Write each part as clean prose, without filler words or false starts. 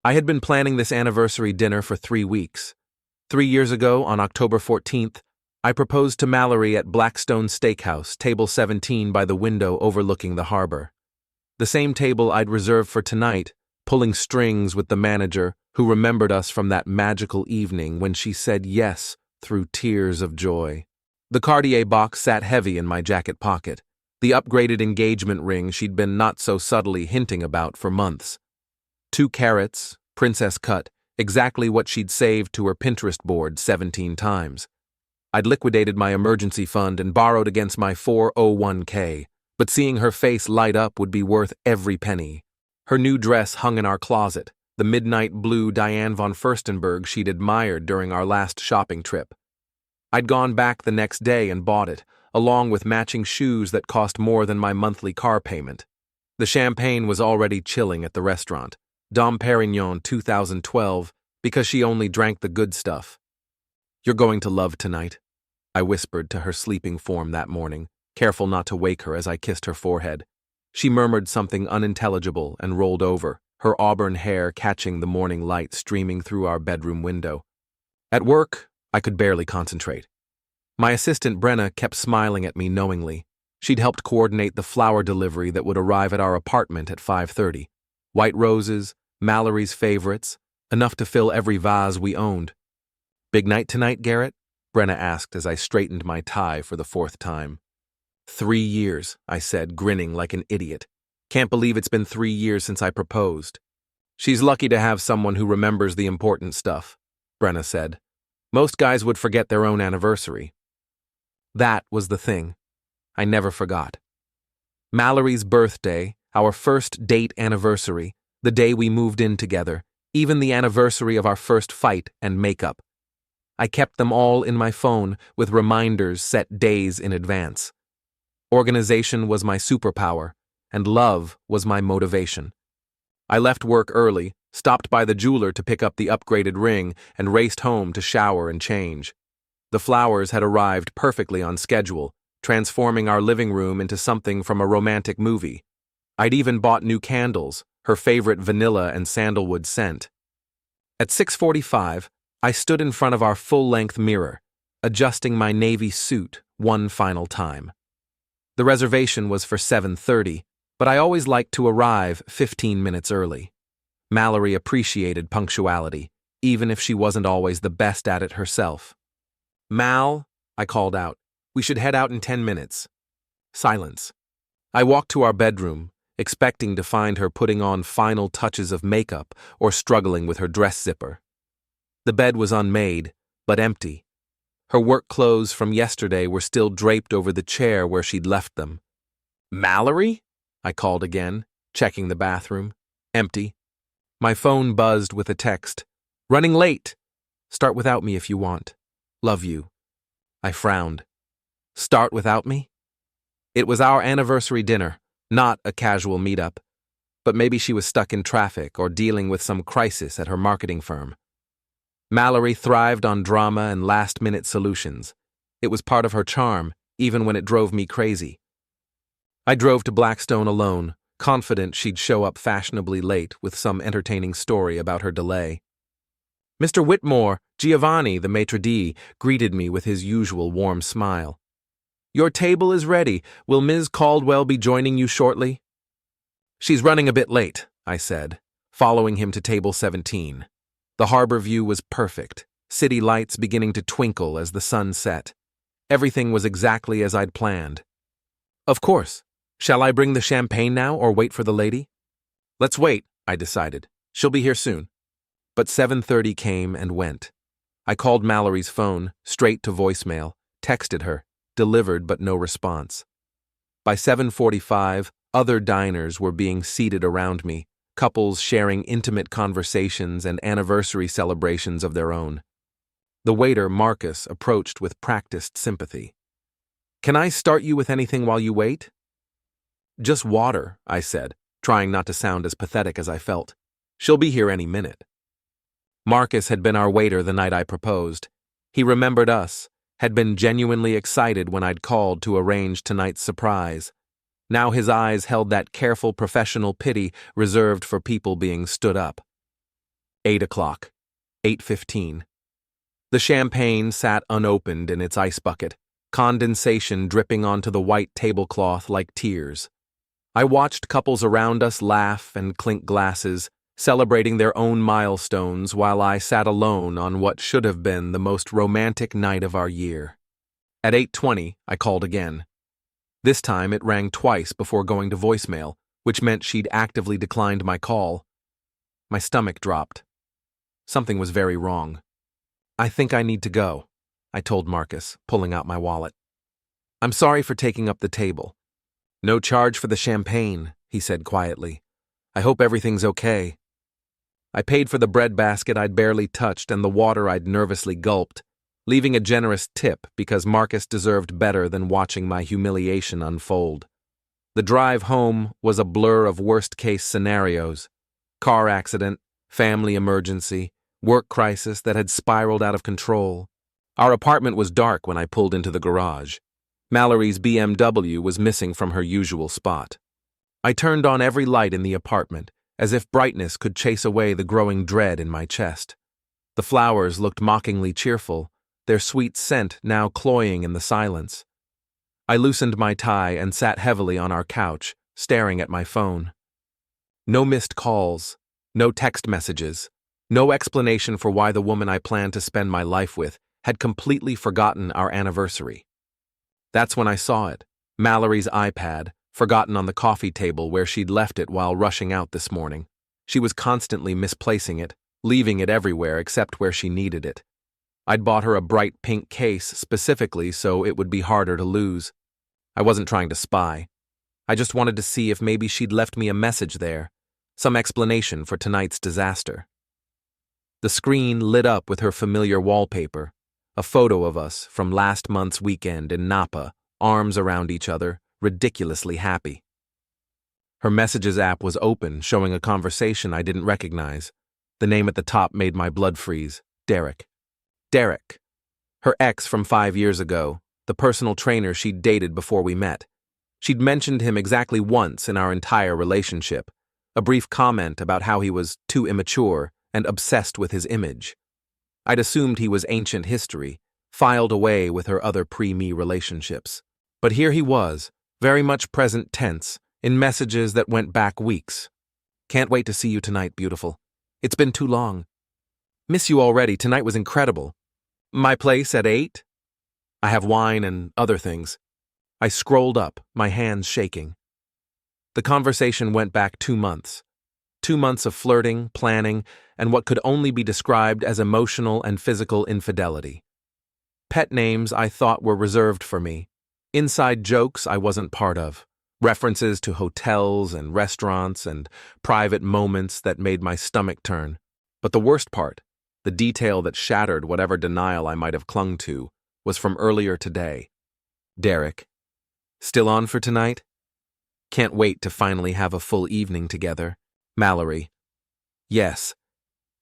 I had been planning this anniversary dinner for 3 weeks. 3 years ago, on October 14th, I proposed to Mallory at Blackstone Steakhouse, table 17 by the window overlooking the harbor. The same table I'd reserved for tonight, pulling strings with the manager who remembered us from that magical evening when she said yes through tears of joy. The Cartier box sat heavy in my jacket pocket, the upgraded engagement ring she'd been not so subtly hinting about for months. 2 carats, princess cut, exactly what she'd saved to her Pinterest board 17 times. I'd liquidated my emergency fund and borrowed against my 401k, but seeing her face light up would be worth every penny. Her new dress hung in our closet, the midnight blue Diane von Furstenberg she'd admired during our last shopping trip. I'd gone back the next day and bought it, along with matching shoes that cost more than my monthly car payment. The champagne was already chilling at the restaurant, Dom Perignon 2012, because she only drank the good stuff. "You're going to love tonight," I whispered to her sleeping form that morning, careful not to wake her as I kissed her forehead. She murmured something unintelligible and rolled over, her auburn hair catching the morning light streaming through our bedroom window. At work, I could barely concentrate. My assistant Brenna kept smiling at me knowingly. She'd helped coordinate the flower delivery that would arrive at our apartment at 5:30. White roses, Mallory's favorites, enough to fill every vase we owned. "Big night tonight, Garrett?" Brenna asked as I straightened my tie for the 4th time. 3 years, I said, grinning like an idiot. "Can't believe it's been 3 years since I proposed." "She's lucky to have someone who remembers the important stuff," Brenna said. "Most guys would forget their own anniversary." That was the thing. I never forgot. Mallory's birthday, our first date anniversary, the day we moved in together, even the anniversary of our first fight and makeup. I kept them all in my phone with reminders set days in advance. Organization was my superpower, and love was my motivation. I left work early, stopped by the jeweler to pick up the upgraded ring, and raced home to shower and change. The flowers had arrived perfectly on schedule, transforming our living room into something from a romantic movie. I'd even bought new candles, her favorite vanilla and sandalwood scent. At 6:45, I stood in front of our full-length mirror, adjusting my navy suit one final time. The reservation was for 7:30, but I always liked to arrive 15 minutes early. Mallory appreciated punctuality, even if she wasn't always the best at it herself. "Mal," I called out, "we should head out in 10 minutes. Silence. I walked to our bedroom, expecting to find her putting on final touches of makeup or struggling with her dress zipper. The bed was unmade, but empty. Her work clothes from yesterday were still draped over the chair where she'd left them. "Mallory?" I called again, checking the bathroom. Empty. My phone buzzed with a text. "Running late. Start without me if you want. Love you." I frowned. Start without me? It was our anniversary dinner, not a casual meetup. But maybe she was stuck in traffic or dealing with some crisis at her marketing firm. Mallory thrived on drama and last-minute solutions. It was part of her charm, even when it drove me crazy. I drove to Blackstone alone, confident she'd show up fashionably late with some entertaining story about her delay. Mr. Whitmore, Giovanni, the maitre d', greeted me with his usual warm smile. "Your table is ready. Will Ms. Caldwell be joining you shortly?" "She's running a bit late," I said, following him to table 17. The harbor view was perfect, city lights beginning to twinkle as the sun set. Everything was exactly as I'd planned. "Of course. Shall I bring the champagne now or wait for the lady?" "Let's wait," I decided. "She'll be here soon." But 7:30 came and went. I called Mallory's phone, straight to voicemail, texted her, delivered but no response. By 7:45, other diners were being seated around me, couples sharing intimate conversations and anniversary celebrations of their own. The waiter, Marcus, approached with practiced sympathy. "Can I start you with anything while you wait?" "Just water," I said, trying not to sound as pathetic as I felt. "She'll be here any minute." Marcus had been our waiter the night I proposed. He remembered us, had been genuinely excited when I'd called to arrange tonight's surprise. Now his eyes held that careful professional pity reserved for people being stood up. 8 o'clock. 8:15. The champagne sat unopened in its ice bucket, condensation dripping onto the white tablecloth like tears. I watched couples around us laugh and clink glasses, celebrating their own milestones while I sat alone on what should have been the most romantic night of our year. At 8:20, I called again. This time it rang twice before going to voicemail, which meant she'd actively declined my call. My stomach dropped. Something was very wrong. "I think I need to go," I told Marcus, pulling out my wallet. "I'm sorry for taking up the table." "No charge for the champagne," he said quietly. "I hope everything's okay." I paid for the bread basket I'd barely touched and the water I'd nervously gulped, leaving a generous tip because Marcus deserved better than watching my humiliation unfold. The drive home was a blur of worst-case scenarios: car accident, family emergency, work crisis that had spiraled out of control. Our apartment was dark when I pulled into the garage. Mallory's BMW was missing from her usual spot. I turned on every light in the apartment, as if brightness could chase away the growing dread in my chest. The flowers looked mockingly cheerful, their sweet scent now cloying in the silence. I loosened my tie and sat heavily on our couch, staring at my phone. No missed calls, no text messages, no explanation for why the woman I planned to spend my life with had completely forgotten our anniversary. That's when I saw it, Mallory's iPad, forgotten on the coffee table where she'd left it while rushing out this morning. She was constantly misplacing it, leaving it everywhere except where she needed it. I'd bought her a bright pink case specifically so it would be harder to lose. I wasn't trying to spy. I just wanted to see if maybe she'd left me a message there, some explanation for tonight's disaster. The screen lit up with her familiar wallpaper, a photo of us from last month's weekend in Napa, arms around each other, ridiculously happy. Her messages app was open, showing a conversation I didn't recognize. The name at the top made my blood freeze: Derek. Derek. Her ex from 5 years ago, the personal trainer she'd dated before we met. She'd mentioned him exactly once in our entire relationship, a brief comment about how he was too immature and obsessed with his image. I'd assumed he was ancient history, filed away with her other pre-me relationships. But here he was, very much present tense, in messages that went back weeks. "Can't wait to see you tonight, beautiful. It's been too long. Miss you already, tonight was incredible. My place at 8? I have wine and other things." I scrolled up, my hands shaking. The conversation went back 2 months. 2 months of flirting, planning, and what could only be described as emotional and physical infidelity. Pet names I thought were reserved for me. Inside jokes I wasn't part of. References to hotels and restaurants and private moments that made my stomach turn. But the worst part, the detail that shattered whatever denial I might have clung to, was from earlier today. Derek. "Still on for tonight? Can't wait to finally have a full evening together. Mallory. Yes.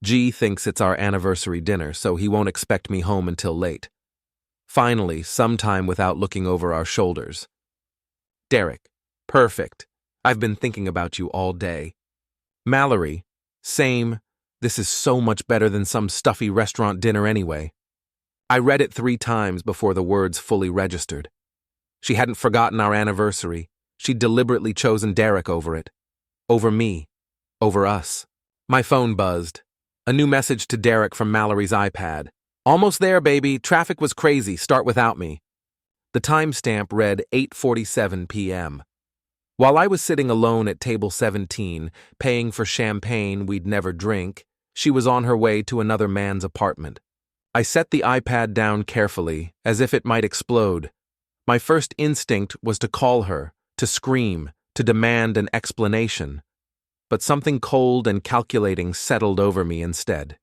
G thinks it's our anniversary dinner, so he won't expect me home until late. Finally, sometime without looking over our shoulders. Derek. Perfect. I've been thinking about you all day. Mallory. Same. This is so much better than some stuffy restaurant dinner anyway. I read it 3 times before the words fully registered. She hadn't forgotten our anniversary. She'd deliberately chosen Derek over it. Over me. Over us. My phone buzzed. A new message to Derek from Mallory's iPad. "Almost there, baby. Traffic was crazy. Start without me." The timestamp read 8:47 p.m. While I was sitting alone at table 17, paying for champagne we'd never drink, she was on her way to another man's apartment. I set the iPad down carefully, as if it might explode. My first instinct was to call her, to scream, to demand an explanation. But something cold and calculating settled over me instead.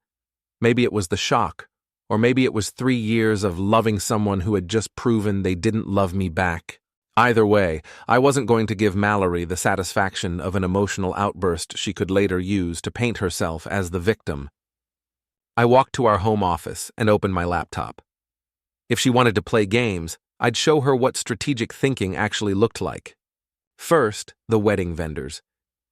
Maybe it was the shock, or maybe it was 3 years of loving someone who had just proven they didn't love me back. Either way, I wasn't going to give Mallory the satisfaction of an emotional outburst she could later use to paint herself as the victim. I walked to our home office and opened my laptop. If she wanted to play games, I'd show her what strategic thinking actually looked like. First, the wedding vendors.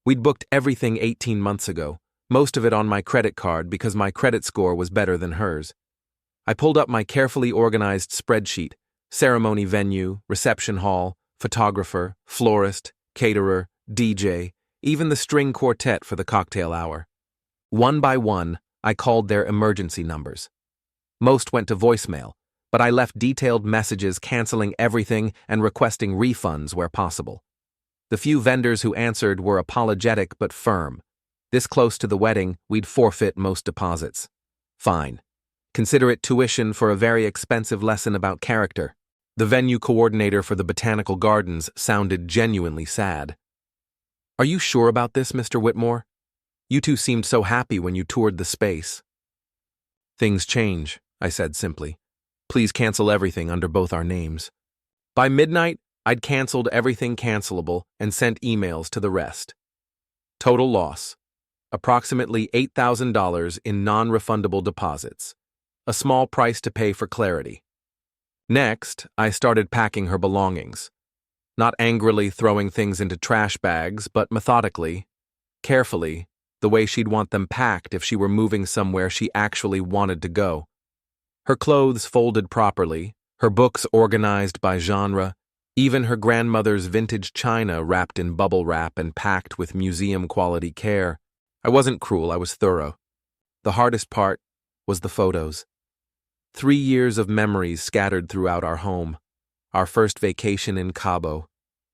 We'd booked everything 18 months ago, most of it on my credit card because my credit score was better than hers. I pulled up my carefully organized spreadsheet: ceremony venue, reception hall, photographer, florist, caterer, DJ, even the string quartet for the cocktail hour. One by one, I called their emergency numbers. Most went to voicemail, but I left detailed messages canceling everything and requesting refunds where possible. The few vendors who answered were apologetic but firm. This close to the wedding, we'd forfeit most deposits. Fine. Consider it tuition for a very expensive lesson about character. The venue coordinator for the Botanical Gardens sounded genuinely sad. Are you sure about this, Mr. Whitmore? You two seemed so happy when you toured the space. Things change, I said simply. Please cancel everything under both our names. By midnight, I'd canceled everything cancelable and sent emails to the rest. Total loss: approximately $8,000 in non-refundable deposits. A small price to pay for clarity. Next, I started packing her belongings. Not angrily throwing things into trash bags, but methodically, carefully, the way she'd want them packed if she were moving somewhere she actually wanted to go. Her clothes folded properly, her books organized by genre, even her grandmother's vintage china wrapped in bubble wrap and packed with museum-quality care. I wasn't cruel, I was thorough. The hardest part was the photos. 3 years of memories scattered throughout our home. Our first vacation in Cabo.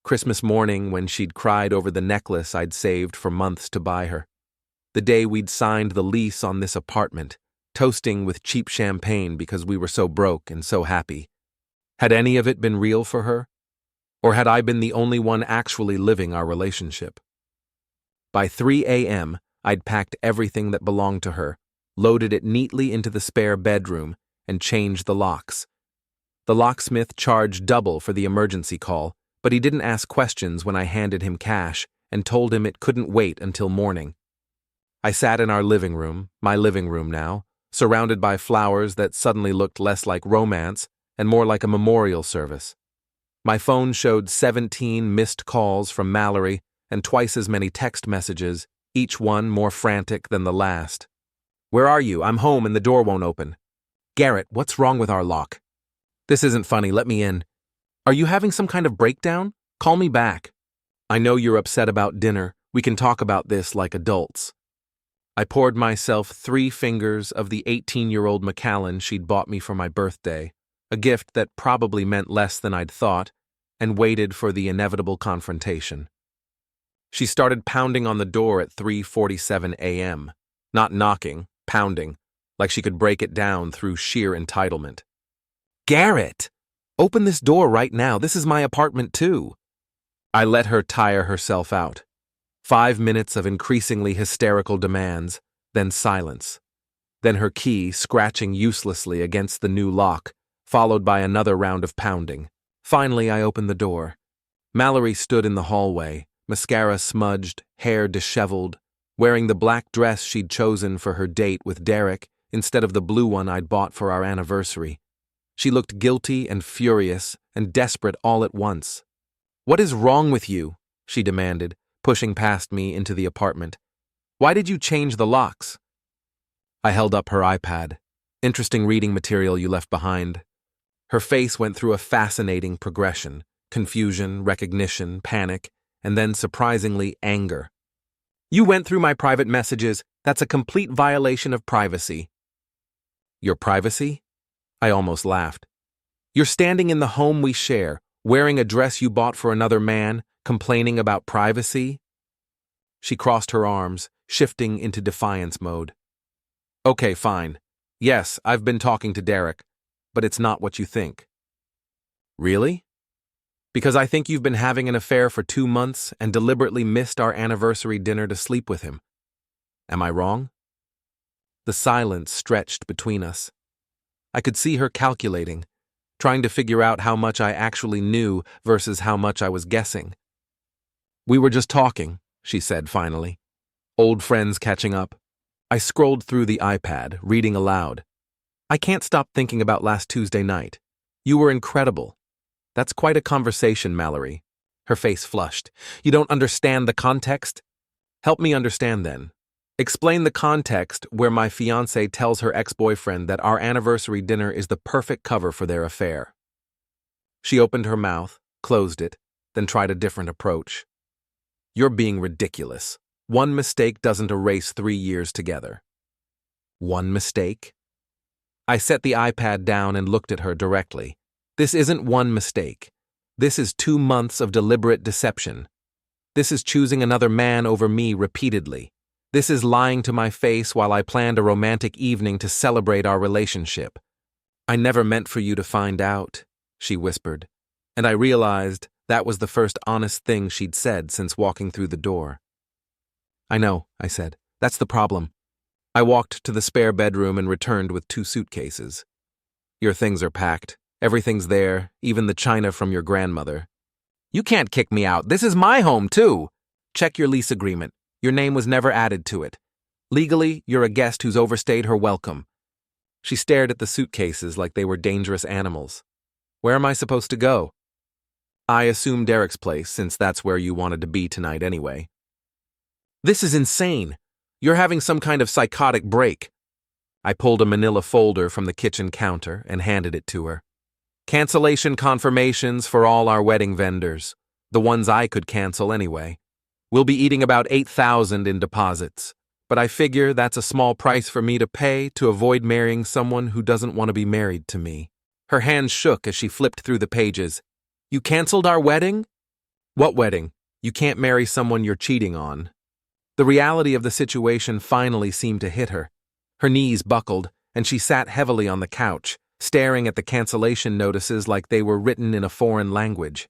Christmas morning when she'd cried over the necklace I'd saved for months to buy her. The day we'd signed the lease on this apartment, toasting with cheap champagne because we were so broke and so happy. Had any of it been real for her? Or had I been the only one actually living our relationship? By 3 a.m., I'd packed everything that belonged to her, loaded it neatly into the spare bedroom, and changed the locks. The locksmith charged double for the emergency call, but he didn't ask questions when I handed him cash and told him it couldn't wait until morning. I sat in our living room, my living room now, surrounded by flowers that suddenly looked less like romance and more like a memorial service. My phone showed 17 missed calls from Mallory and twice as many text messages, each one more frantic than the last. "Where are you? I'm home and the door won't open." "Garrett, what's wrong with our lock?" "This isn't funny, let me in." "Are you having some kind of breakdown? Call me back." "I know you're upset about dinner. We can talk about this like adults." I poured myself 3 fingers of the 18-year-old Macallan she'd bought me for my birthday, a gift that probably meant less than I'd thought, and waited for the inevitable confrontation. She started pounding on the door at 3:47 a.m., not knocking, pounding, like she could break it down through sheer entitlement. "Garrett! Open this door right now, this is my apartment too." I let her tire herself out. 5 minutes of increasingly hysterical demands, then silence. Then her key scratching uselessly against the new lock, followed by another round of pounding. Finally, I opened the door. Mallory stood in the hallway, mascara smudged, hair disheveled, wearing the black dress she'd chosen for her date with Derek instead of the blue one I'd bought for our anniversary. She looked guilty and furious and desperate all at once. "What is wrong with you?" she demanded, pushing past me into the apartment. "Why did you change the locks?" I held up her iPad. "Interesting reading material you left behind." Her face went through a fascinating progression: confusion, recognition, panic, and then, surprisingly, anger. "You went through my private messages. That's a complete violation of privacy." "Your privacy?" I almost laughed. "You're standing in the home we share, wearing a dress you bought for another man, complaining about privacy?" She crossed her arms, shifting into defiance mode. "Okay, fine. Yes, I've been talking to Derek, but it's not what you think." "Really?" "Because I think you've been having an affair for 2 months and deliberately missed our anniversary dinner to sleep with him. Am I wrong?" The silence stretched between us. I could see her calculating, trying to figure out how much I actually knew versus how much I was guessing. "We were just talking," she said finally. "Old friends catching up." I scrolled through the iPad, reading aloud. "I can't stop thinking about last Tuesday night. You were incredible." "That's quite a conversation, Mallory." Her face flushed. "You don't understand the context?" "Help me understand then." Explain the context where my fiancée tells her ex-boyfriend that our anniversary dinner is the perfect cover for their affair. She opened her mouth, closed it, then tried a different approach. You're being ridiculous. One mistake doesn't erase 3 years together. One mistake? I set the iPad down and looked at her directly. This isn't one mistake. This is 2 months of deliberate deception. This is choosing another man over me repeatedly. This is lying to my face while I planned a romantic evening to celebrate our relationship. I never meant for you to find out, she whispered, and I realized that was the first honest thing she'd said since walking through the door. I know, I said. That's the problem. I walked to the spare bedroom and returned with 2 suitcases. Your things are packed. Everything's there, even the china from your grandmother. You can't kick me out. This is my home, too. Check your lease agreement. Your name was never added to it. Legally, you're a guest who's overstayed her welcome. She stared at the suitcases like they were dangerous animals. Where am I supposed to go? I assume Derek's place, since that's where you wanted to be tonight anyway. This is insane. You're having some kind of psychotic break. I pulled a manila folder from the kitchen counter and handed it to her. Cancellation confirmations for all our wedding vendors, the ones I could cancel anyway. We'll be eating about $8,000 in deposits, but I figure that's a small price for me to pay to avoid marrying someone who doesn't want to be married to me. Her hands shook as she flipped through the pages. You canceled our wedding? What wedding? You can't marry someone you're cheating on. The reality of the situation finally seemed to hit her. Her knees buckled, and she sat heavily on the couch, staring at the cancellation notices like they were written in a foreign language.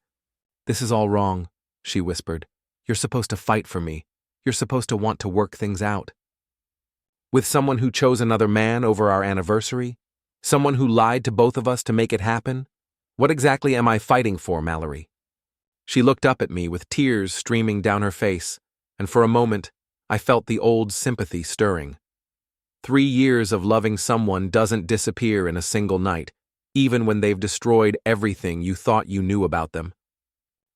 This is all wrong, she whispered. You're supposed to fight for me. You're supposed to want to work things out. With someone who chose another man over our anniversary? Someone who lied to both of us to make it happen? What exactly am I fighting for, Mallory? She looked up at me with tears streaming down her face, and for a moment, I felt the old sympathy stirring. 3 years of loving someone doesn't disappear in a single night, even when they've destroyed everything you thought you knew about them.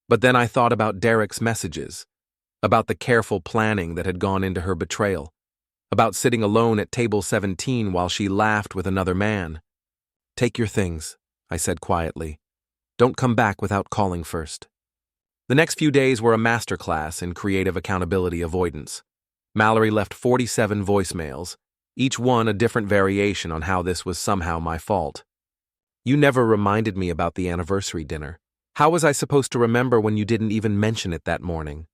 But then I thought about Derek's messages, about the careful planning that had gone into her betrayal, about sitting alone at table 17 while she laughed with another man. Take your things, I said quietly. Don't come back without calling first. The next few days were a masterclass in creative accountability avoidance. Mallory left 47 voicemails, each one a different variation on how this was somehow my fault. You never reminded me about the anniversary dinner. How was I supposed to remember when you didn't even mention it that morning?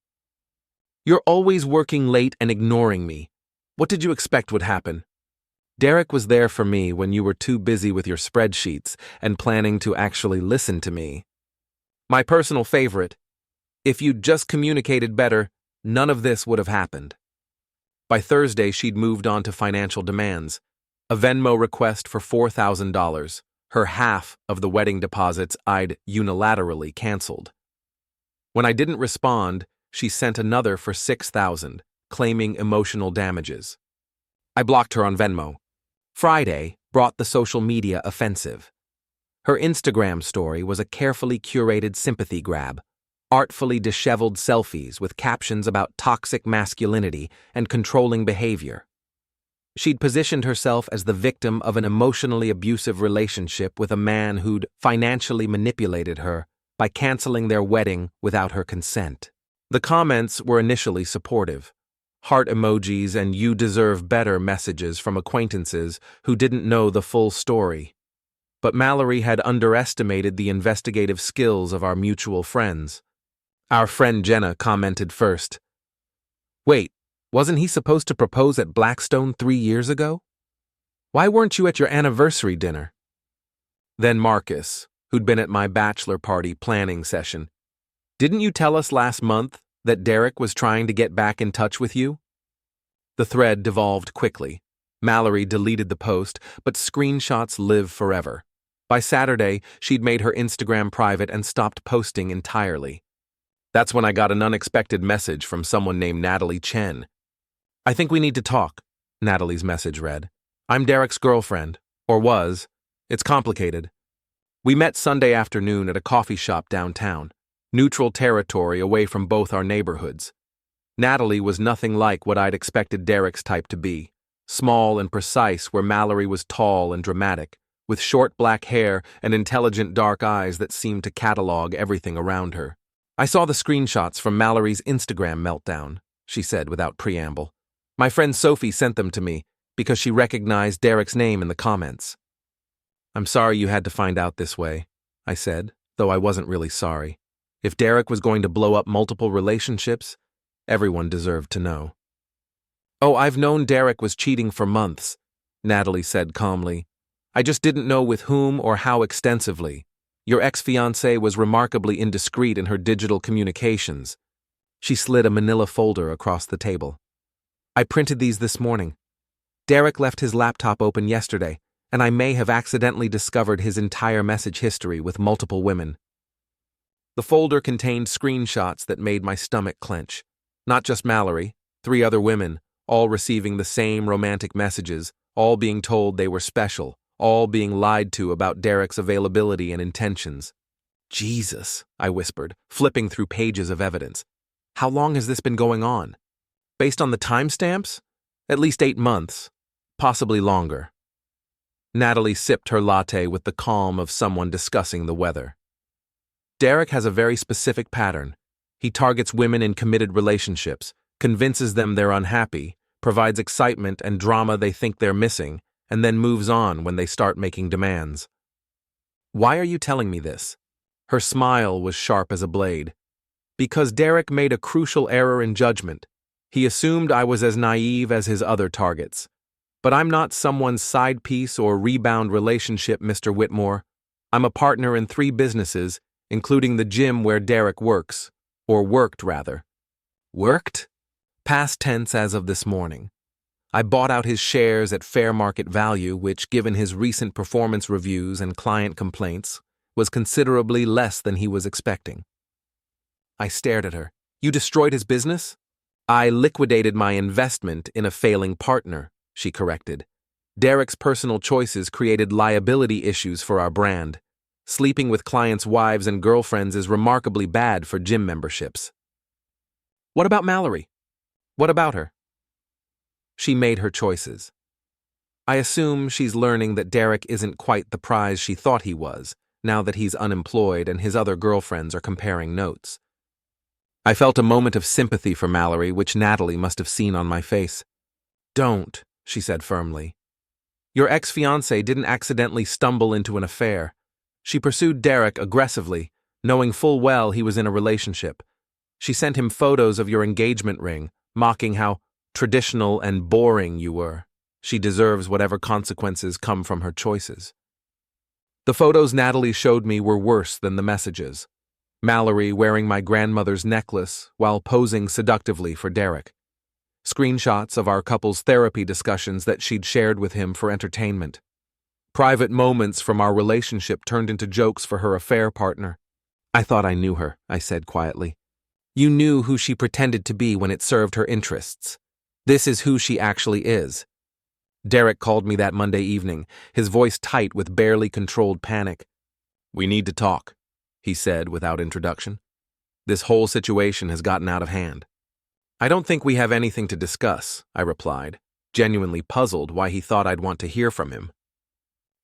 You're always working late and ignoring me. What did you expect would happen? Derek was there for me when you were too busy with your spreadsheets and planning to actually listen to me. My personal favorite. If you'd just communicated better, none of this would have happened. By Thursday, she'd moved on to financial demands. A Venmo request for $4,000, her half of the wedding deposits I'd unilaterally canceled. When I didn't respond, she sent another for $6,000, claiming emotional damages. I blocked her on Venmo. Friday brought the social media offensive. Her Instagram story was a carefully curated sympathy grab, artfully disheveled selfies with captions about toxic masculinity and controlling behavior. She'd positioned herself as the victim of an emotionally abusive relationship with a man who'd financially manipulated her by canceling their wedding without her consent. The comments were initially supportive. Heart emojis and "you deserve better" messages from acquaintances who didn't know the full story. But Mallory had underestimated the investigative skills of our mutual friends. Our friend Jenna commented first. Wait, wasn't he supposed to propose at Blackstone 3 years ago? Why weren't you at your anniversary dinner? Then Marcus, who'd been at my bachelor party planning session. Didn't you tell us last month that Derek was trying to get back in touch with you? The thread devolved quickly. Mallory deleted the post, but screenshots live forever. By Saturday, she'd made her Instagram private and stopped posting entirely. That's when I got an unexpected message from someone named Natalie Chen. I think we need to talk, Natalie's message read. I'm Derek's girlfriend, or was. It's complicated. We met Sunday afternoon at a coffee shop downtown, neutral territory away from both our neighborhoods. Natalie was nothing like what I'd expected Derek's type to be. Small and precise where Mallory was tall and dramatic, with short black hair and intelligent dark eyes that seemed to catalog everything around her. "I saw the screenshots from Mallory's Instagram meltdown," she said without preamble. "My friend Sophie sent them to me because she recognized Derek's name in the comments." "I'm sorry you had to find out this way," I said, though I wasn't really sorry. If Derek was going to blow up multiple relationships, everyone deserved to know. "Oh, I've known Derek was cheating for months," Natalie said calmly. "I just didn't know with whom or how extensively. Your ex-fiancée was remarkably indiscreet in her digital communications." She slid a manila folder across the table. "I printed these this morning. Derek left his laptop open yesterday, and I may have accidentally discovered his entire message history with multiple women." The folder contained screenshots that made my stomach clench. Not just Mallory, 3 other women, all receiving the same romantic messages, all being told they were special, all being lied to about Derek's availability and intentions. "Jesus," I whispered, flipping through pages of evidence. "How long has this been going on? Based on the timestamps? At least 8 months, possibly longer." Natalie sipped her latte with the calm of someone discussing the weather. "Derek has a very specific pattern. He targets women in committed relationships, convinces them they're unhappy, provides excitement and drama they think they're missing, and then moves on when they start making demands." "Why are you telling me this?" Her smile was sharp as a blade. "Because Derek made a crucial error in judgment. He assumed I was as naive as his other targets. But I'm not someone's side piece or rebound relationship, Mr. Whitmore. I'm a partner in 3 businesses, including the gym where Derek works. Or worked, rather." "Worked?" "Past tense as of this morning. I bought out his shares at fair market value, which, given his recent performance reviews and client complaints, was considerably less than he was expecting." I stared at her. "You destroyed his business?" "I liquidated my investment in a failing partner," she corrected. "Derek's personal choices created liability issues for our brand. Sleeping with clients' wives and girlfriends is remarkably bad for gym memberships." "What about Mallory? What about her?" "She made her choices. I assume she's learning that Derek isn't quite the prize she thought he was, now that he's unemployed and his other girlfriends are comparing notes." I felt a moment of sympathy for Mallory, which Natalie must have seen on my face. "Don't," she said firmly. "Your ex-fiancée didn't accidentally stumble into an affair. She pursued Derek aggressively, knowing full well he was in a relationship. She sent him photos of your engagement ring, mocking how traditional and boring you were. She deserves whatever consequences come from her choices." The photos Natalie showed me were worse than the messages. Mallory wearing my grandmother's necklace while posing seductively for Derek. Screenshots of our couple's therapy discussions that she'd shared with him for entertainment. Private moments from our relationship turned into jokes for her affair partner. "I thought I knew her," I said quietly. "You knew who she pretended to be when it served her interests. This is who she actually is." Derek called me that Monday evening, his voice tight with barely controlled panic. "We need to talk," he said without introduction. "This whole situation has gotten out of hand." "I don't think we have anything to discuss," I replied, genuinely puzzled why he thought I'd want to hear from him.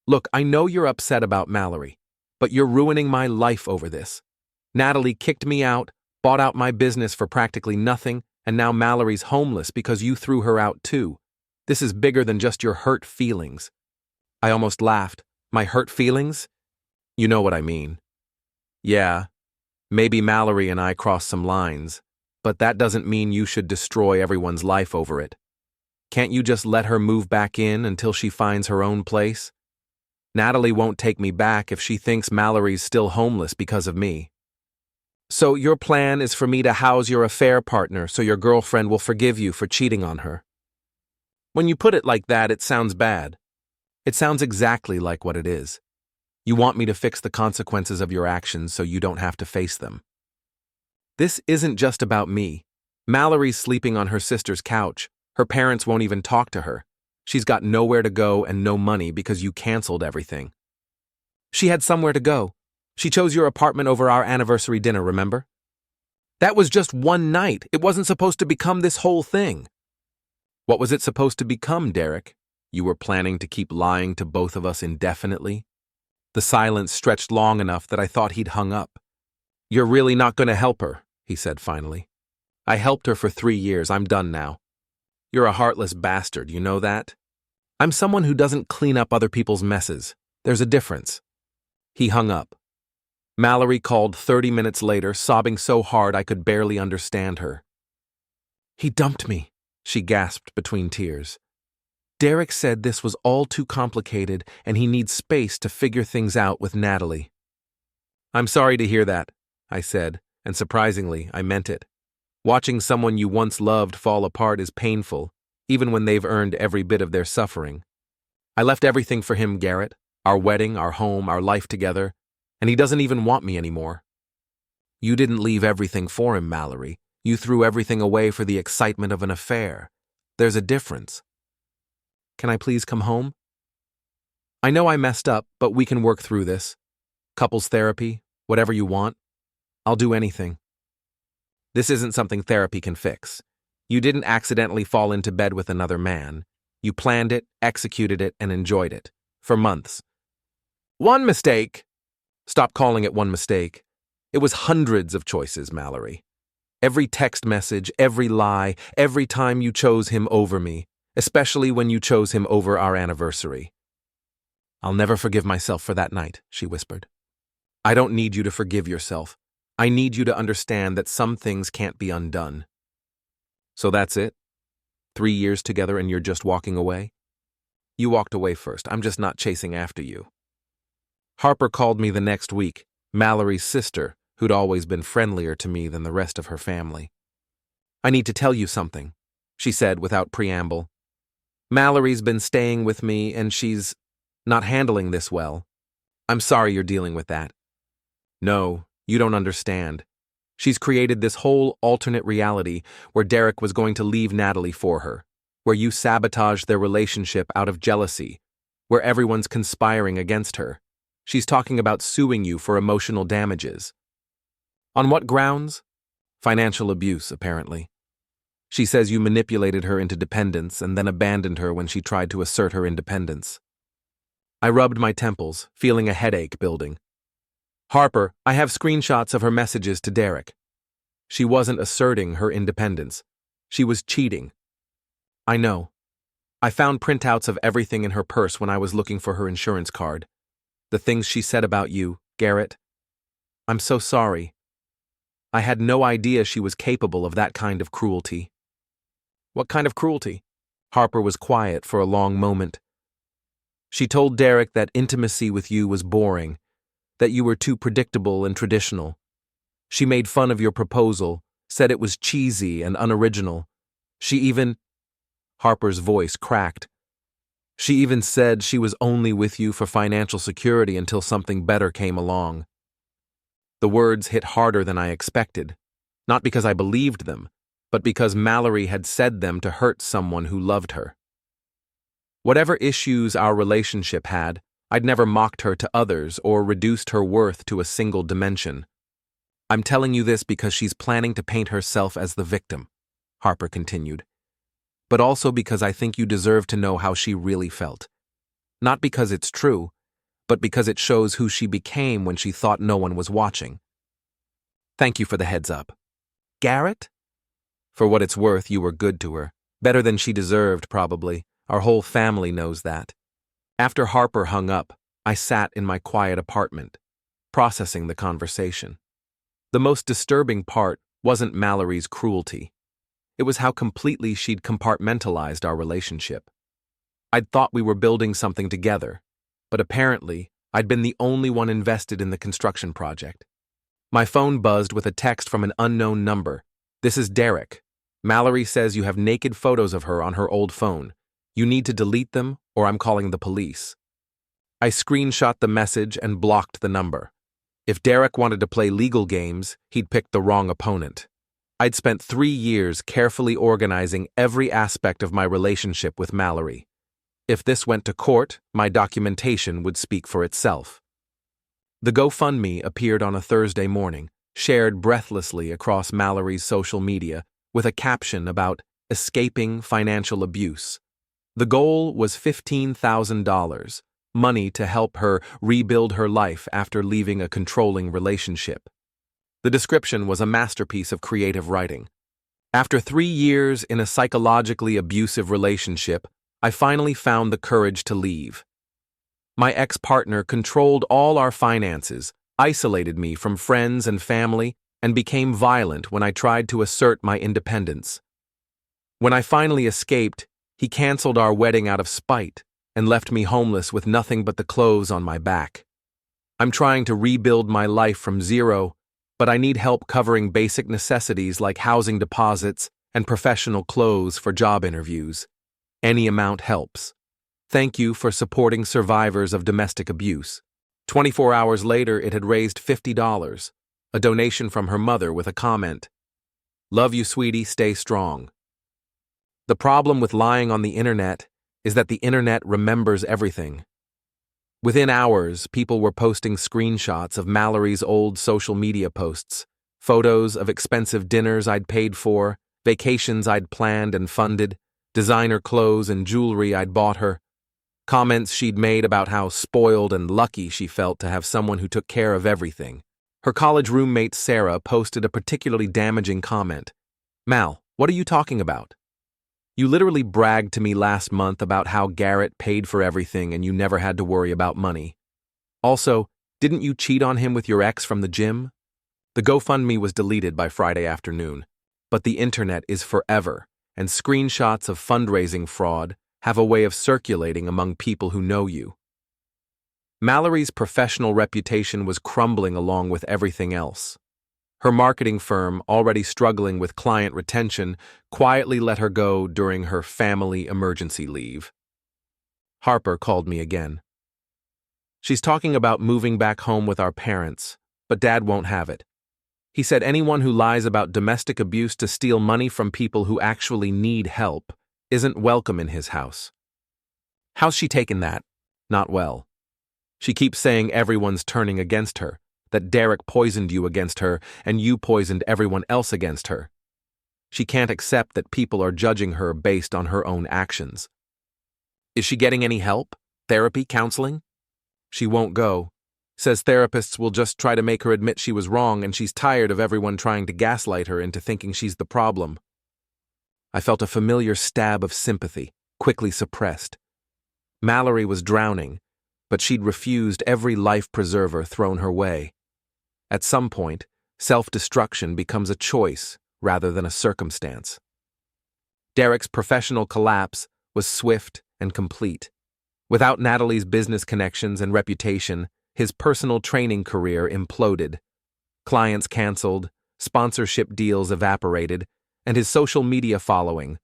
"Look, I know you're upset about Mallory, but you're ruining my life over this. Natalie kicked me out, bought out my business for practically nothing, and now Mallory's homeless because you threw her out too. This is bigger than just your hurt feelings." I almost laughed. "My hurt feelings? You know what I mean." "Yeah, maybe Mallory and I crossed some lines, but that doesn't mean you should destroy everyone's life over it. Can't you just let her move back in until she finds her own place? Natalie won't take me back if she thinks Mallory's still homeless because of me." "So your plan is for me to house your affair partner so your girlfriend will forgive you for cheating on her?" When you put it like that, it sounds bad. It sounds exactly like what it is. You want me to fix the consequences of your actions so you don't have to face them. This isn't just about me. Mallory's sleeping on her sister's couch. Her parents won't even talk to her. She's got nowhere to go and no money because you canceled everything. She had somewhere to go. She chose your apartment over our anniversary dinner, remember? That was just one night. It wasn't supposed to become this whole thing. What was it supposed to become, Derek? You were planning to keep lying to both of us indefinitely? The silence stretched long enough that I thought he'd hung up. You're really not going to help her, he said finally. I helped her for 3 years. I'm done now. You're a heartless bastard, you know that? I'm someone who doesn't clean up other people's messes. There's a difference. He hung up. Mallory called 30 minutes later, sobbing so hard I could barely understand her. He dumped me, she gasped between tears. Derek said this was all too complicated and he needs space to figure things out with Natalie. I'm sorry to hear that, I said, and surprisingly, I meant it. Watching someone you once loved fall apart is painful, even when they've earned every bit of their suffering. I left everything for him, Garrett, our wedding, our home, our life together, and he doesn't even want me anymore. You didn't leave everything for him, Mallory. You threw everything away for the excitement of an affair. There's a difference. Can I please come home? I know I messed up, but we can work through this. Couples therapy, whatever you want. I'll do anything. This isn't something therapy can fix. You didn't accidentally fall into bed with another man. You planned it, executed it, and enjoyed it. For months. One mistake. Stop calling it one mistake. It was hundreds of choices, Mallory. Every text message, every lie, every time you chose him over me, especially when you chose him over our anniversary. I'll never forgive myself for that night, she whispered. I don't need you to forgive yourself. I need you to understand that some things can't be undone. So that's it? 3 years together and you're just walking away? You walked away first. I'm just not chasing after you. Harper called me the next week, Mallory's sister, who'd always been friendlier to me than the rest of her family. I need to tell you something, she said without preamble. Mallory's been staying with me and she's not handling this well. I'm sorry you're dealing with that. No, you don't understand. She's created this whole alternate reality where Derek was going to leave Natalie for her, where you sabotaged their relationship out of jealousy, where everyone's conspiring against her. She's talking about suing you for emotional damages. On what grounds? Financial abuse, apparently. She says you manipulated her into dependence and then abandoned her when she tried to assert her independence. I rubbed my temples, feeling a headache building. Harper, I have screenshots of her messages to Derek. She wasn't asserting her independence. She was cheating. I know. I found printouts of everything in her purse when I was looking for her insurance card. The things she said about you, Garrett. I'm so sorry. I had no idea she was capable of that kind of cruelty. What kind of cruelty? Harper was quiet for a long moment. She told Derek that intimacy with you was boring, that you were too predictable and traditional. She made fun of your proposal, said it was cheesy and unoriginal. She even... Harper's voice cracked. She even said she was only with you for financial security until something better came along. The words hit harder than I expected, not because I believed them, but because Mallory had said them to hurt someone who loved her. Whatever issues our relationship had, I'd never mocked her to others or reduced her worth to a single dimension. I'm telling you this because she's planning to paint herself as the victim, Harper continued. But also because I think you deserve to know how she really felt. Not because it's true, but because it shows who she became when she thought no one was watching. Thank you for the heads up. Garrett? For what it's worth, you were good to her. Better than she deserved, probably. Our whole family knows that. After Harper hung up, I sat in my quiet apartment, processing the conversation. The most disturbing part wasn't Mallory's cruelty. It was how completely she'd compartmentalized our relationship. I'd thought we were building something together, but apparently, I'd been the only one invested in the construction project. My phone buzzed with a text from an unknown number. This is Derek. Mallory says you have naked photos of her on her old phone. You need to delete them, or I'm calling the police. I screenshot the message and blocked the number. If Derek wanted to play legal games, he'd picked the wrong opponent. I'd spent 3 years carefully organizing every aspect of my relationship with Mallory. If this went to court, my documentation would speak for itself. The GoFundMe appeared on a Thursday morning, shared breathlessly across Mallory's social media with a caption about escaping financial abuse. The goal was $15,000, money to help her rebuild her life after leaving a controlling relationship. The description was a masterpiece of creative writing. After 3 years in a psychologically abusive relationship, I finally found the courage to leave. My ex-partner controlled all our finances, isolated me from friends and family, and became violent when I tried to assert my independence. When I finally escaped, he canceled our wedding out of spite and left me homeless with nothing but the clothes on my back. I'm trying to rebuild my life from zero, but I need help covering basic necessities like housing deposits and professional clothes for job interviews. Any amount helps. Thank you for supporting survivors of domestic abuse. 24 hours later, it had raised $50, a donation from her mother with a comment. Love you, sweetie, stay strong. The problem with lying on the internet is that the internet remembers everything. Within hours, people were posting screenshots of Mallory's old social media posts, photos of expensive dinners I'd paid for, vacations I'd planned and funded, designer clothes and jewelry I'd bought her, comments she'd made about how spoiled and lucky she felt to have someone who took care of everything. Her college roommate Sarah posted a particularly damaging comment. Mal, what are you talking about? You literally bragged to me last month about how Garrett paid for everything and you never had to worry about money. Also, didn't you cheat on him with your ex from the gym? The GoFundMe was deleted by Friday afternoon, but the internet is forever, and screenshots of fundraising fraud have a way of circulating among people who know you. Mallory's professional reputation was crumbling along with everything else. Her marketing firm, already struggling with client retention, quietly let her go during her family emergency leave. Harper called me again. She's talking about moving back home with our parents, but Dad won't have it. He said anyone who lies about domestic abuse to steal money from people who actually need help isn't welcome in his house. How's she taken that? Not well. She keeps saying everyone's turning against her, that Derek poisoned you against her and you poisoned everyone else against her. She can't accept that people are judging her based on her own actions. Is she getting any help? Therapy? Counseling? She won't go. Says therapists will just try to make her admit she was wrong and she's tired of everyone trying to gaslight her into thinking she's the problem. I felt a familiar stab of sympathy, quickly suppressed. Mallory was drowning, but she'd refused every life preserver thrown her way. At some point, self-destruction becomes a choice rather than a circumstance. Derek's professional collapse was swift and complete. Without Natalie's business connections and reputation, his personal training career imploded. Clients canceled, sponsorship deals evaporated, and his social media following,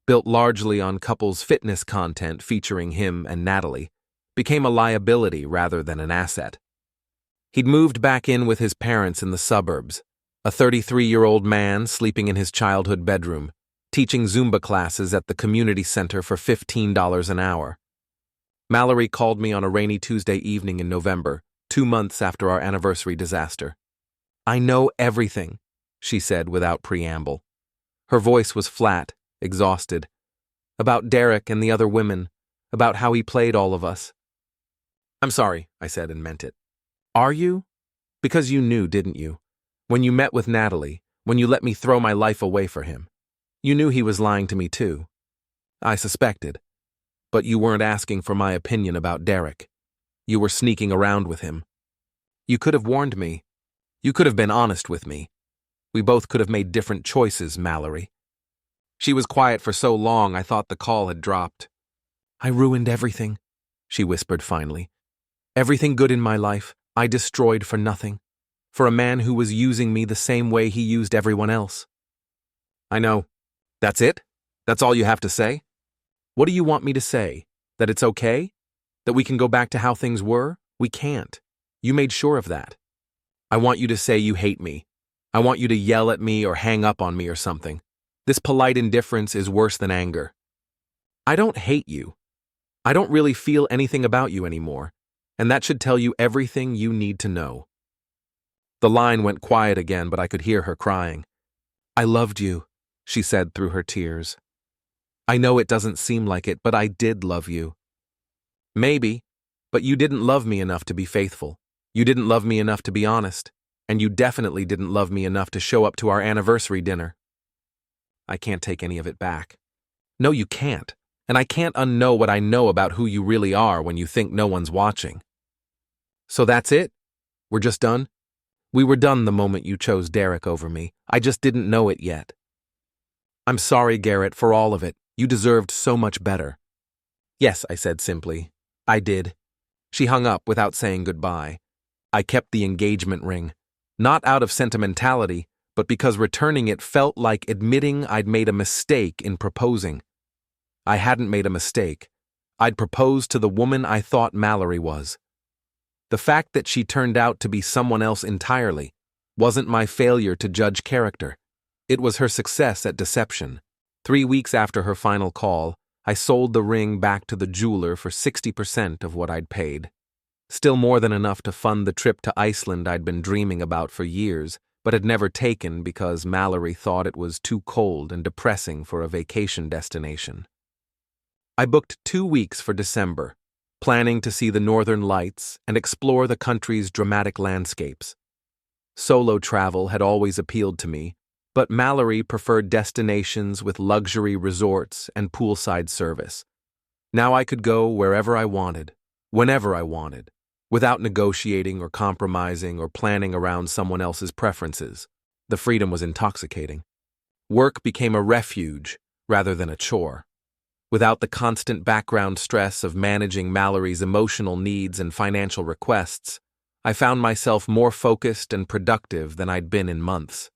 built largely on couples' fitness content featuring him and Natalie, became a liability rather than an asset. He'd moved back in with his parents in the suburbs, a 33-year-old man sleeping in his childhood bedroom, teaching Zumba classes at the community center for $15 an hour. Mallory called me on a rainy Tuesday evening in November, 2 months after our anniversary disaster. I know everything, she said without preamble. Her voice was flat, exhausted. About Derek and the other women, about how he played all of us. I'm sorry, I said and meant it. Are you? Because you knew, didn't you? When you met with Natalie, when you let me throw my life away for him. You knew he was lying to me too. I suspected. But you weren't asking for my opinion about Derek. You were sneaking around with him. You could have warned me. You could have been honest with me. We both could have made different choices, Mallory. She was quiet for so long I thought the call had dropped. I ruined everything, she whispered finally. Everything good in my life, I destroyed for nothing. For a man who was using me the same way he used everyone else. I know. That's it? That's all you have to say? What do you want me to say? That it's okay? That we can go back to how things were? We can't. You made sure of that. I want you to say you hate me. I want you to yell at me or hang up on me or something. This polite indifference is worse than anger. I don't hate you. I don't really feel anything about you anymore, and that should tell you everything you need to know. The line went quiet again, but I could hear her crying. "I loved you," she said through her tears. "I know it doesn't seem like it, but I did love you." "Maybe, but you didn't love me enough to be faithful. You didn't love me enough to be honest, and you definitely didn't love me enough to show up to our anniversary dinner." I can't take any of it back. No, you can't. And I can't unknow what I know about who you really are when you think no one's watching. "So that's it? We're just done?" "We were done the moment you chose Derek over me. I just didn't know it yet." "I'm sorry, Garrett, for all of it. You deserved so much better." "Yes," I said simply. "I did." She hung up without saying goodbye. I kept the engagement ring, not out of sentimentality, but because returning it felt like admitting I'd made a mistake in proposing. I hadn't made a mistake. I'd proposed to the woman I thought Mallory was. The fact that she turned out to be someone else entirely wasn't my failure to judge character. It was her success at deception. 3 weeks after her final call, I sold the ring back to the jeweler for 60% of what I'd paid. Still more than enough to fund the trip to Iceland I'd been dreaming about for years, but had never taken because Mallory thought it was too cold and depressing for a vacation destination. I booked 2 weeks for December, planning to see the northern lights and explore the country's dramatic landscapes. Solo travel had always appealed to me, but Mallory preferred destinations with luxury resorts and poolside service. Now I could go wherever I wanted, whenever I wanted, without negotiating or compromising or planning around someone else's preferences. The freedom was intoxicating. Work became a refuge rather than a chore. Without the constant background stress of managing Mallory's emotional needs and financial requests, I found myself more focused and productive than I'd been in months.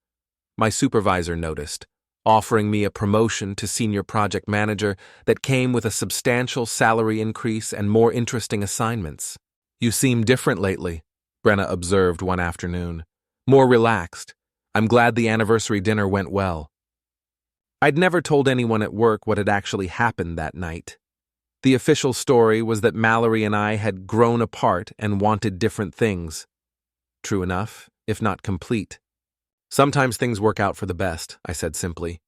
My supervisor noticed, offering me a promotion to senior project manager that came with a substantial salary increase and more interesting assignments. "You seem different lately," Brenna observed one afternoon. "More relaxed. I'm glad the anniversary dinner went well." I'd never told anyone at work what had actually happened that night. The official story was that Mallory and I had grown apart and wanted different things. True enough, if not complete. "Sometimes things work out for the best," I said simply.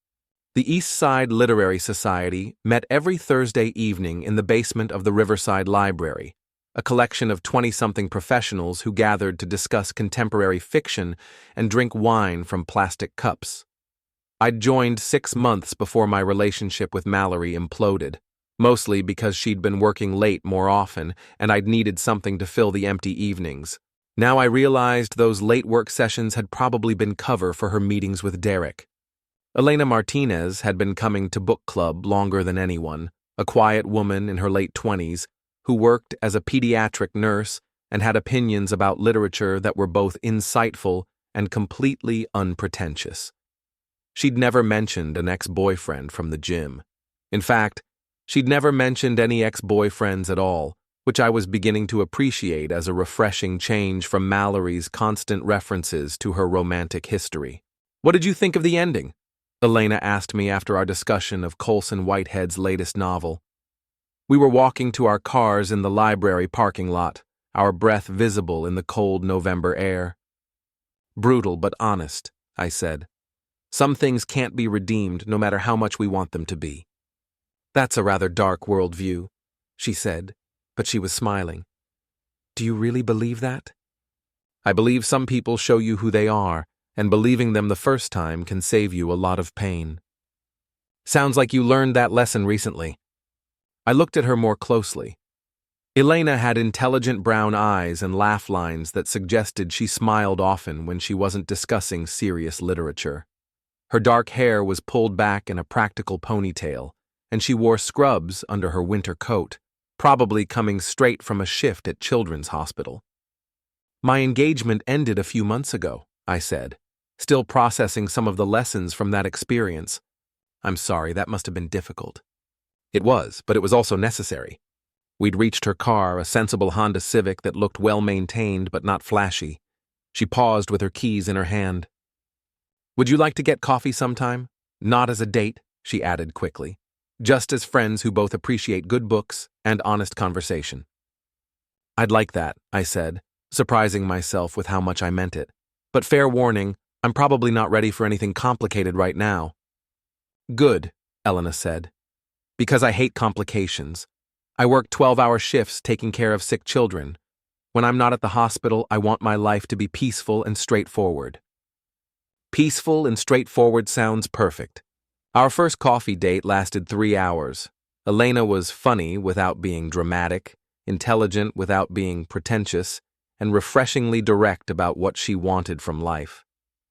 The East Side Literary Society met every Thursday evening in the basement of the Riverside Library, a collection of 20-something professionals who gathered to discuss contemporary fiction and drink wine from plastic cups. I'd joined 6 months before my relationship with Mallory imploded, mostly because she'd been working late more often and I'd needed something to fill the empty evenings. Now I realized those late work sessions had probably been cover for her meetings with Derek. Elena Martinez had been coming to book club longer than anyone, a quiet woman in her late 20s who worked as a pediatric nurse and had opinions about literature that were both insightful and completely unpretentious. She'd never mentioned an ex-boyfriend from the gym. In fact, she'd never mentioned any ex-boyfriends at all, which I was beginning to appreciate as a refreshing change from Mallory's constant references to her romantic history. "What did you think of the ending?" Elena asked me after our discussion of Colson Whitehead's latest novel. We were walking to our cars in the library parking lot, our breath visible in the cold November air. "Brutal but honest," I said. "Some things can't be redeemed no matter how much we want them to be." "That's a rather dark worldview," she said, but she was smiling. "Do you really believe that?" "I believe some people show you who they are, and believing them the first time can save you a lot of pain." "Sounds like you learned that lesson recently." I looked at her more closely. Elena had intelligent brown eyes and laugh lines that suggested she smiled often when she wasn't discussing serious literature. Her dark hair was pulled back in a practical ponytail, and she wore scrubs under her winter coat, probably coming straight from a shift at Children's Hospital. "My engagement ended a few months ago," I said, still processing some of the lessons from that experience. "I'm sorry, that must have been difficult." It was, but it was also necessary. We'd reached her car, a sensible Honda Civic that looked well-maintained but not flashy. She paused with her keys in her hand. "Would you like to get coffee sometime? Not as a date," she added quickly. "Just as friends who both appreciate good books and honest conversation." "I'd like that," I said, surprising myself with how much I meant it. But fair warning, I'm probably not ready for anything complicated right now. Good, Elena said. Because I hate complications. I work 12-hour shifts taking care of sick children. When I'm not at the hospital, I want my life to be peaceful and straightforward. Peaceful and straightforward sounds perfect. Our first coffee date lasted 3 hours. Elena was funny without being dramatic, intelligent without being pretentious, and refreshingly direct about what she wanted from life.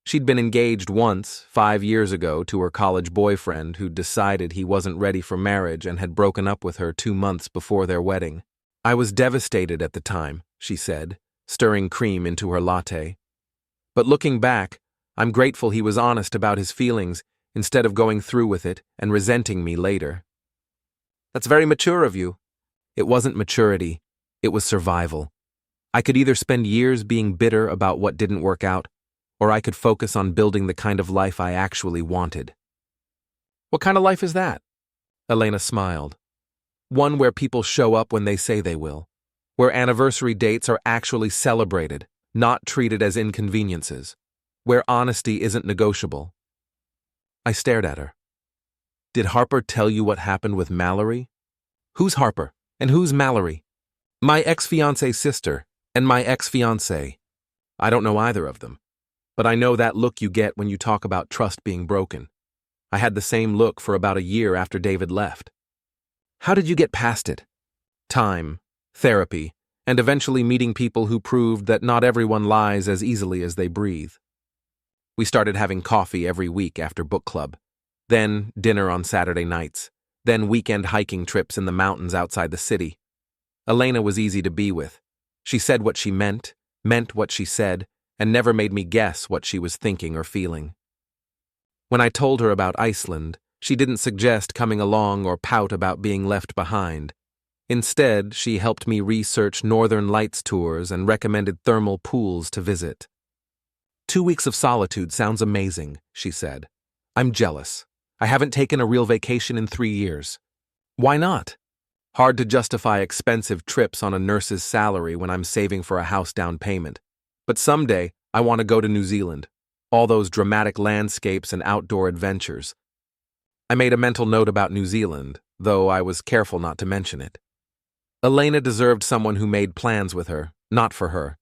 She'd been engaged once, 5 years ago, to her college boyfriend who decided he wasn't ready for marriage and had broken up with her 2 months before their wedding. I was devastated at the time, she said, stirring cream into her latte. But looking back, I'm grateful he was honest about his feelings instead of going through with it and resenting me later. That's very mature of you. It wasn't maturity, it was survival. I could either spend years being bitter about what didn't work out, or I could focus on building the kind of life I actually wanted. What kind of life is that? Elena smiled. One where people show up when they say they will, where anniversary dates are actually celebrated, not treated as inconveniences, where honesty isn't negotiable. I stared at her. Did Harper tell you what happened with Mallory? Who's Harper, and who's Mallory? My ex-fiancée's sister, and my ex-fiancé. I don't know either of them, but I know that look you get when you talk about trust being broken. I had the same look for about a year after David left. How did you get past it? Time, therapy, and eventually meeting people who proved that not everyone lies as easily as they breathe. We started having coffee every week after book club, then dinner on Saturday nights, then weekend hiking trips in the mountains outside the city. Elena was easy to be with. She said what she meant what she said, and never made me guess what she was thinking or feeling. When I told her about Iceland, she didn't suggest coming along or pout about being left behind. Instead, she helped me research Northern Lights tours and recommended thermal pools to visit. 2 weeks of solitude sounds amazing, she said. I'm jealous. I haven't taken a real vacation in 3 years. Why not? Hard to justify expensive trips on a nurse's salary when I'm saving for a house down payment. But someday, I want to go to New Zealand. All those dramatic landscapes and outdoor adventures. I made a mental note about New Zealand, though I was careful not to mention it. Elena deserved someone who made plans with her, not for her.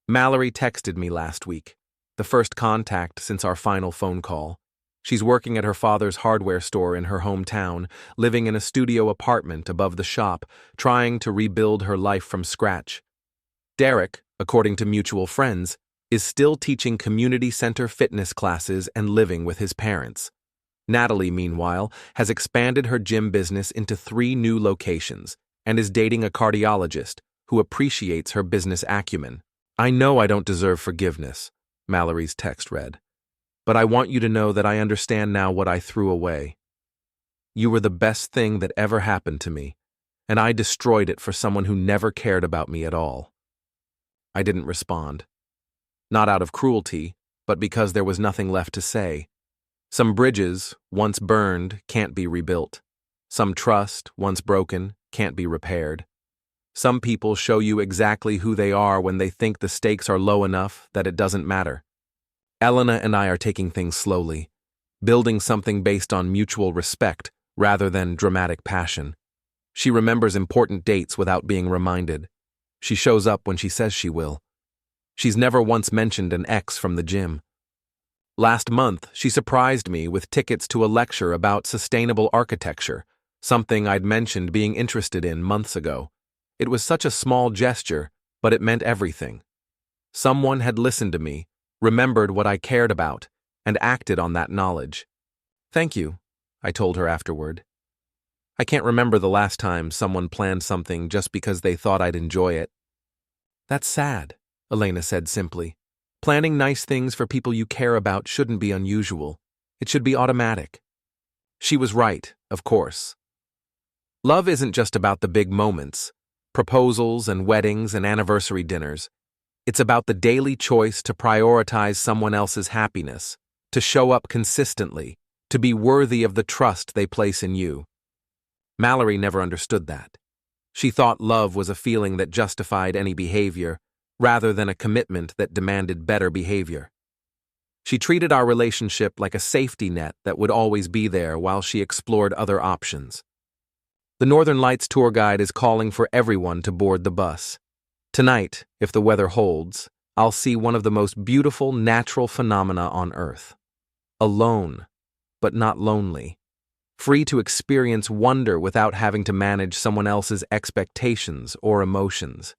Mallory texted me last week, the first contact since our final phone call. She's working at her father's hardware store in her hometown, living in a studio apartment above the shop, trying to rebuild her life from scratch. Derek, according to mutual friends, is still teaching community center fitness classes and living with his parents. Natalie, meanwhile, has expanded her gym business into 3 new locations and is dating a cardiologist who appreciates her business acumen. I know I don't deserve forgiveness, Mallory's text read. But I want you to know that I understand now what I threw away. You were the best thing that ever happened to me, and I destroyed it for someone who never cared about me at all. I didn't respond. Not out of cruelty, but because there was nothing left to say. Some bridges, once burned, can't be rebuilt. Some trust, once broken, can't be repaired. Some people show you exactly who they are when they think the stakes are low enough that it doesn't matter. Elena and I are taking things slowly, building something based on mutual respect rather than dramatic passion. She remembers important dates without being reminded. She shows up when she says she will. She's never once mentioned an ex from the gym. Last month, she surprised me with tickets to a lecture about sustainable architecture, something I'd mentioned being interested in months ago. It was such a small gesture, but it meant everything. Someone had listened to me, remembered what I cared about, and acted on that knowledge. Thank you, I told her afterward. I can't remember the last time someone planned something just because they thought I'd enjoy it. That's sad, Elena said simply. Planning nice things for people you care about shouldn't be unusual. It should be automatic. She was right, of course. Love isn't just about the big moments, proposals and weddings and anniversary dinners. It's about the daily choice to prioritize someone else's happiness, to show up consistently, to be worthy of the trust they place in you. Mallory never understood that. She thought love was a feeling that justified any behavior, rather than a commitment that demanded better behavior. She treated our relationship like a safety net that would always be there while she explored other options. The Northern Lights tour guide is calling for everyone to board the bus. Tonight, if the weather holds, I'll see one of the most beautiful natural phenomena on Earth. Alone, but not lonely. Free to experience wonder without having to manage someone else's expectations or emotions.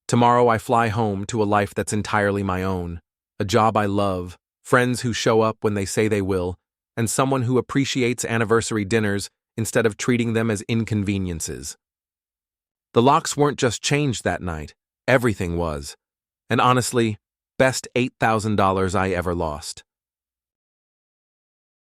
Tomorrow I fly home to a life that's entirely my own, a job I love, friends who show up when they say they will, and someone who appreciates anniversary dinners instead of treating them as inconveniences. The locks weren't just changed that night, everything was. And honestly, best $8,000 I ever lost.